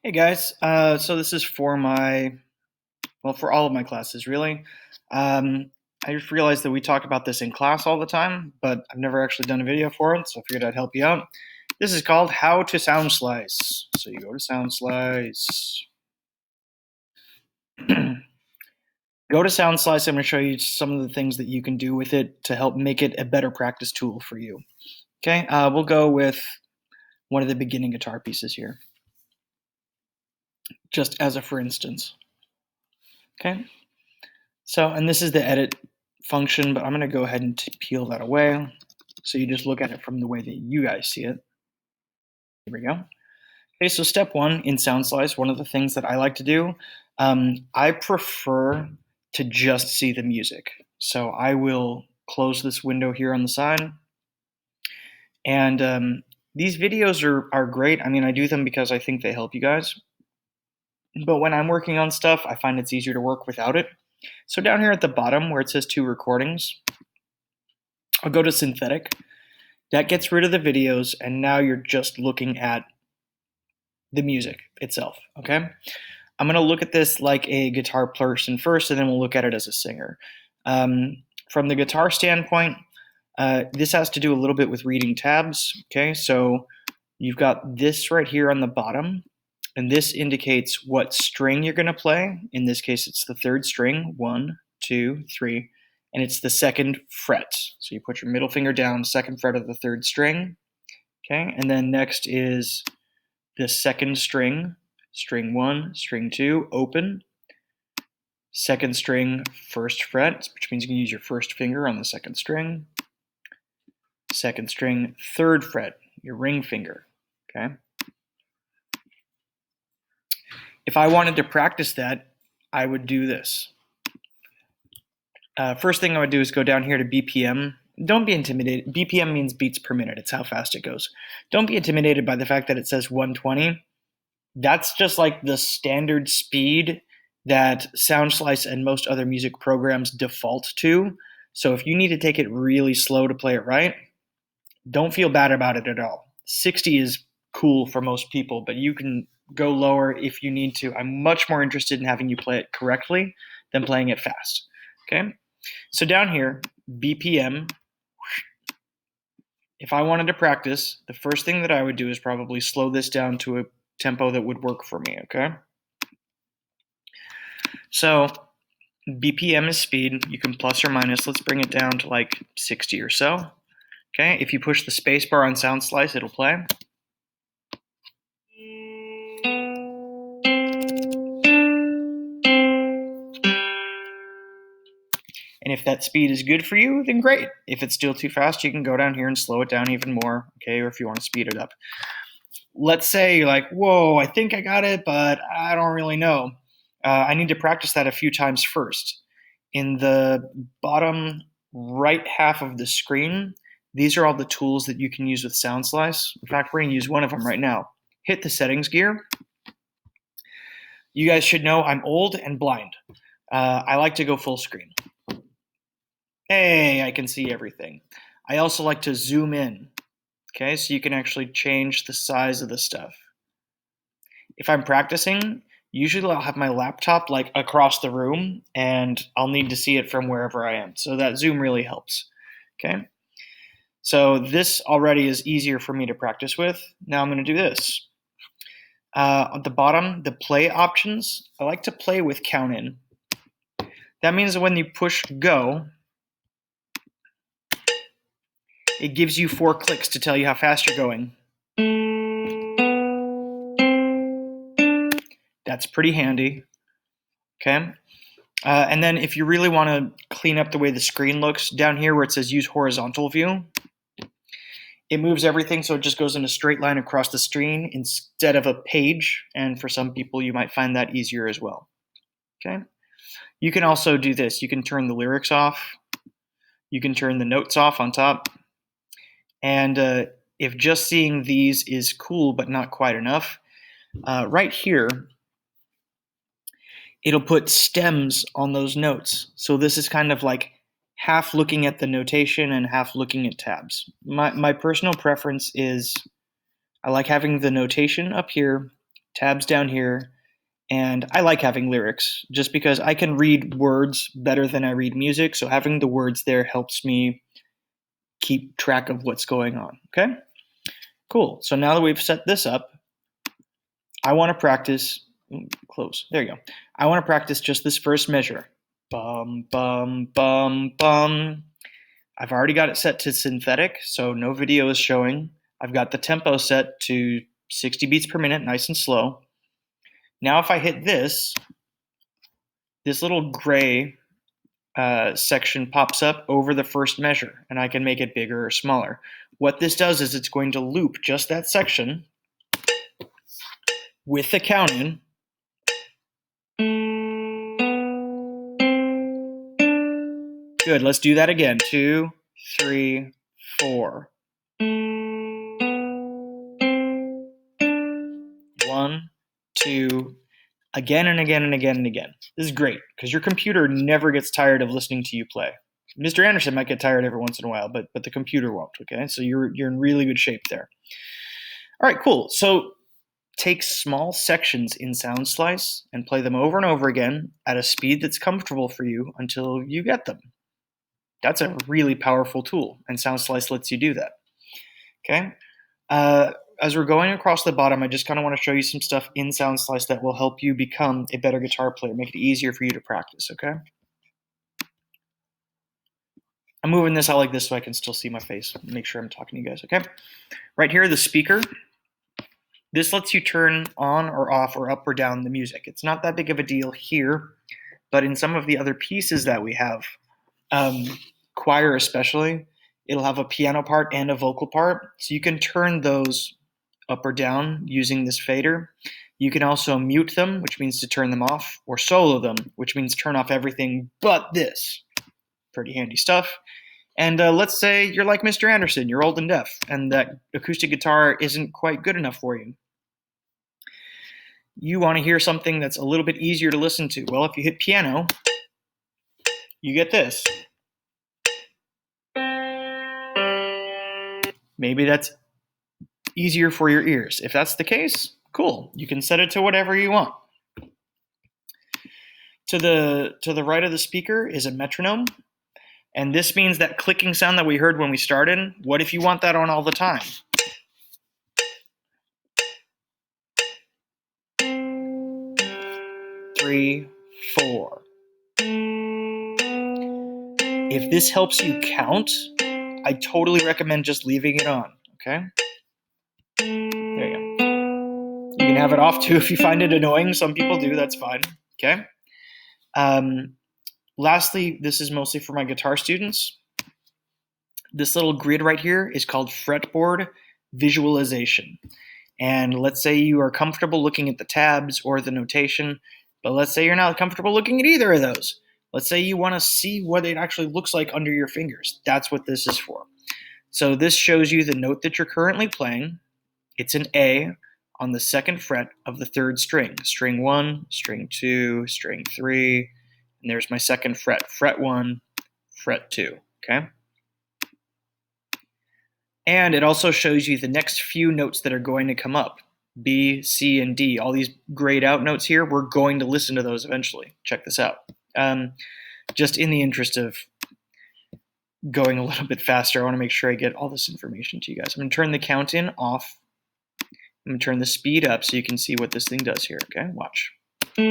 Hey guys, so this is for for all of my classes really. I just realized that we talk about this in class all the time, but I've never actually done a video for it, so I figured I'd help you out. This is called How to SoundSlice. So you go to SoundSlice. Go to SoundSlice, I'm going to show you some of the things that you can do with it to help make it a better practice tool for you. Okay, we'll go with one of the beginning guitar pieces here, just as a for instance. Okay. So, and this is the edit function, but I'm going to go ahead and peel that away. So you just look at it from the way that you guys see it. Here we go. Okay, so step one in SoundSlice, one of the things that I like to do, I prefer to just see the music. So I will close this window here on the side. And these videos are great. I mean, I do them because I think they help you guys. But when I'm working on stuff, I find it's easier to work without it. So down here at the bottom where it says 2 recordings, I'll go to synthetic. That gets rid of the videos, and now you're just looking at the music itself, okay? I'm going to look at this like a guitar person first, and then we'll look at it as a singer. From the guitar standpoint, this has to do a little bit with reading tabs, okay? So you've got this right here on the bottom, and this indicates what string you're going to play. In this case, it's the 3rd string, 1, 2, 3, and it's the 2nd fret. So you put your middle finger down, 2nd fret of the 3rd string, okay? And then next is the 2nd string, string 1, string 2, open, 2nd string, 1st fret, which means you can use your 1st finger on the 2nd string, 2nd string, 3rd fret, your ring finger, okay? If I wanted to practice that, I would do this. First thing I would do is go down here to BPM. Don't be intimidated. BPM means beats per minute. It's how fast it goes. Don't be intimidated by the fact that it says 120. That's just like the standard speed that SoundSlice and most other music programs default to. So if you need to take it really slow to play it right, don't feel bad about it at all. 60 is cool for most people, but you can go lower if you need to. I'm much more interested in having you play it correctly than playing it fast. Okay? So down here, BPM, if I wanted to practice, the first thing that I would do is probably slow this down to a tempo that would work for me, okay? So BPM is speed. You can plus or minus. Let's bring it down to like 60 or so. Okay, if you push the space bar on SoundSlice, it'll play. And if that speed is good for you, then great. If it's still too fast, you can go down here and slow it down even more, okay, or if you want to speed it up. Let's say you're like, whoa, I think I got it, but I don't really know. I need to practice that a few times first. In the bottom right half of the screen, these are all the tools that you can use with SoundSlice. In fact, we're going to use one of them right now. Hit the settings gear. You guys should know I'm old and blind. I like to go full screen. Hey, I can see everything. I also like to zoom in. Okay, so you can actually change the size of the stuff. If I'm practicing, usually I'll have my laptop like across the room and I'll need to see it from wherever I am. So that zoom really helps. Okay, so this already is easier for me to practice with. Now I'm going to do this. At the bottom, the play options, I like to play with count in. That means that when you push go, it gives you 4 clicks to tell you how fast you're going. That's pretty handy. Okay. And then if you really want to clean up the way the screen looks, down here where it says use horizontal view, it moves everything so it just goes in a straight line across the screen instead of a page. And for some people, you might find that easier as well. Okay. You can also do this. You can turn the lyrics off. You can turn the notes off on top. And if just seeing these is cool but not quite enough, right here, it'll put stems on those notes. So this is kind of like half looking at the notation and half looking at tabs. My personal preference is I like having the notation up here tabs down here, and I like having lyrics just because I can read words better than I read music, so having the words there helps me keep track of what's going on, okay? Cool, so now that we've set this up, I want to practice, close, there you go. I want to practice just this first measure. Bum, bum, bum, bum. I've already got it set to synthetic, so no video is showing. I've got the tempo set to 60 beats per minute, nice and slow. Now if I hit this little gray section pops up over the first measure, and I can make it bigger or smaller. What this does is it's going to loop just that section with the count in. Good, let's do that again. 2, 3, 4. 1, 2, again and again and again and again. This is great because your computer never gets tired of listening to you play. Mr. Anderson might get tired every once in a while, but the computer won't, okay? So you're in really good shape there. All right, cool. So take small sections in SoundSlice and play them over and over again at a speed that's comfortable for you until you get them. That's a really powerful tool, and SoundSlice lets you do that, okay? As we're going across the bottom, I just kind of want to show you some stuff in SoundSlice that will help you become a better guitar player, make it easier for you to practice, okay? I'm moving this out like this so I can still see my face, make sure I'm talking to you guys, okay? Right here, the speaker. This lets you turn on or off or up or down the music. It's not that big of a deal here, but in some of the other pieces that we have, choir especially, it'll have a piano part and a vocal part, so you can turn those up or down using this fader. You can also mute them, which means to turn them off, or solo them, which means turn off everything but this. Pretty handy stuff. And let's say you're like Mr. Anderson, you're old and deaf, and that acoustic guitar isn't quite good enough for you. You want to hear something that's a little bit easier to listen to. Well, if you hit piano, you get this. Maybe that's easier for your ears. If that's the case, cool. You can set it to whatever you want. To the right of the speaker is a metronome, and this means that clicking sound that we heard when we started. What if you want that on all the time? Three, 4. If this helps you count, I totally recommend just leaving it on, okay? There you go. You can have it off too if you find it annoying. Some people do, that's fine, okay? Lastly, this is mostly for my guitar students. This little grid right here is called Fretboard Visualization. And let's say you are comfortable looking at the tabs or the notation, but let's say you're not comfortable looking at either of those. Let's say you want to see what it actually looks like under your fingers. That's what this is for. So this shows you the note that you're currently playing. It's an A on the 2nd fret of the 3rd string. String 1, string 2, string 3, and there's my 2nd fret. Fret 1, fret 2, okay? And it also shows you the next few notes that are going to come up. B, C, and D. All these grayed out notes here, we're going to listen to those eventually. Check this out. Just in the interest of going a little bit faster, I want to make sure I get all this information to you guys. I'm going to turn the count in off. I'm going to turn the speed up so you can see what this thing does here, okay? Watch. Okay?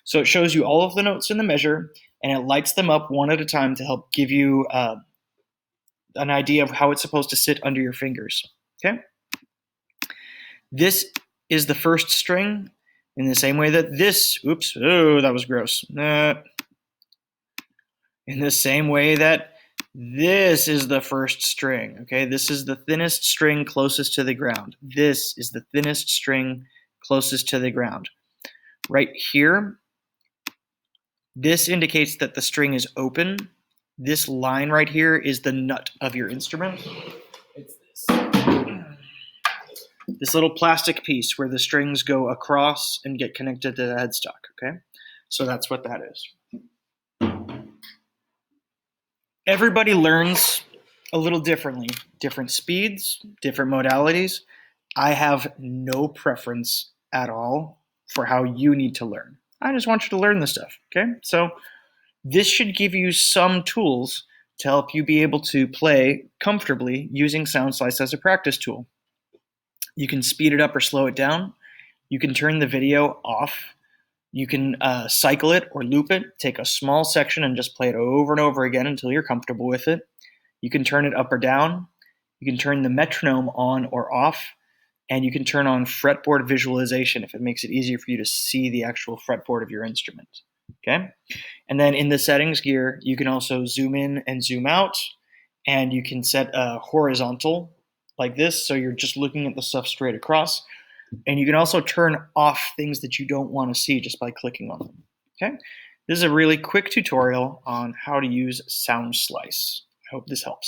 So it shows you all of the notes in the measure, and it lights them up one at a time to help give you an idea of how it's supposed to sit under your fingers, okay? This is the 1st string in the same way that this, oops, oh, that was gross. In the same way that this is the 1st string, okay? This is the thinnest string closest to the ground. This is the thinnest string closest to the ground. Right here, this indicates that the string is open. This line right here is the nut of your instrument. It's this little plastic piece where the strings go across and get connected to the headstock, okay? So that's what that is. Everybody learns a little differently. Different speeds, different modalities. I have no preference at all for how you need to learn. I just want you to learn this stuff, okay? So this should give you some tools to help you be able to play comfortably using SoundSlice as a practice tool. You can speed it up or slow it down. You can turn the video off. You can cycle it or loop it, take a small section and just play it over and over again until you're comfortable with it. You can turn it up or down. You can turn the metronome on or off. And you can turn on fretboard visualization if it makes it easier for you to see the actual fretboard of your instrument. Okay? And then in the settings gear, you can also zoom in and zoom out. And you can set a horizontal like this, so you're just looking at the stuff straight across. And you can also turn off things that you don't want to see just by clicking on them. Okay? This is a really quick tutorial on how to use SoundSlice. I hope this helps.